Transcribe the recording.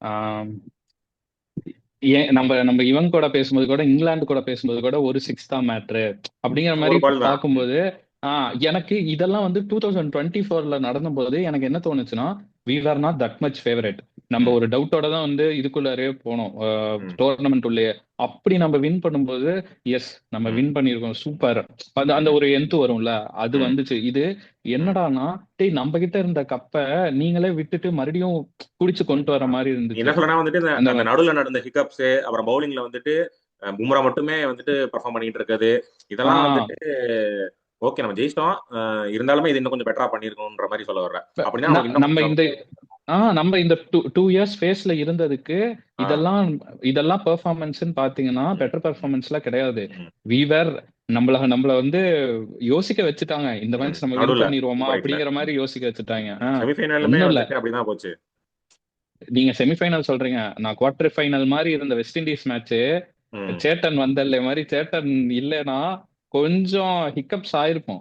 ஆம், ஏன் நம்ம நம்ம இவங்க கூட பேசும்போது கூட, இங்கிலாந்து கூட பேசும்போது கூட ஒரு சிக்ஸ் தான் மேட்ரு அப்படிங்கிற மாதிரி ஒரு பால் தான். பார்க்கும்போது, எனக்கு இதெல்லாம் வந்து 2024ல நடந்தபோது எனக்கு என்ன தோணுச்சுன்னா, we are not that much favourite. நம்ம ம், ஒரு டவுட்டோட தான் வந்து இதுக்குள்ளாரே போனோம், ம், டோர்னமெண்ட் உள்ளே. அப்படி நம்ம வின் பண்ணும்போது, எஸ் நம்ம ம், வின் பண்ணியிருக்கோம், சூப்பர். அந்த அந்த ம், ஒரு எந்து வரும்ல, அது ம், வந்துச்சு. இது ம். என்னடான்னா, டேய் நம்ம கிட்ட இருந்த கப்பை நீங்களே விட்டுட்டு மறுபடியும் குடிச்சு கொண்டு வர மாதிரி நீ என்ன இருந்துச்சு. சொல்றேன்னா வந்துட்டு அந்த அந்த நடுவில் நடந்த ஹிக்கப்ஸ், அப்புறம் பவுலிங்ல வந்துட்டு பும்ரா மட்டுமே வந்துட்டு பெர்ஃபார்ம் பண்ணிட்டு இருக்குது. இதெல்லாம் ஆஹ் வந்துட்டு ஓகே நம்ம ஜெயிச்சிட்டோம், இருந்தாலுமே இது இன்னும் கொஞ்சம் பெட்டரா பண்ணிருக்கணும்ன்ற மாதிரி சொல்ல வர்றேன். இப்ப அப்படின்னா நமக்கு இன்னும் நம்ம கொஞ்சம். இந்த நம்ம இந்த டூ இயர்ஸ் ஃபேஸ்ல இருந்ததுக்கு ஆ, இதெல்லாம் இதெல்லாம் பெர்ஃபார்மன்ஸ்னு பாத்தீங்கன்னா ம், பெட்டர் பெர்ஃபார்மன்ஸ்லாம் கிடையாது. ம், வீவர் நம்மள வந்து யோசிக்க வச்சுட்டாங்க, இந்த ம். மேட்ச் நம்ம வின் நடுவுல பண்ணிடுவோமா ரைட்ல அப்படிங்கிற மாதிரி யோசிக்க வச்சுட்டாங்க. செமிஃபைனலுமே ஒண்ணும் இல்ல, வந்துட்டு அப்படிதான் போச்சு. நீங்க செமிஃபைனல் சொல்றீங்க, நான் குவார்டர் ஃபைனல் மாதிரி இருந்த வெஸ்ட் இண்டீஸ் மேட்ச், ம். சேட்டன் வந்தல்ல மாதிரி சேட்டன் இல்லைன்னா கொஞ்சம் ஹிக்கப்ஸ் ஆயிருக்கும்.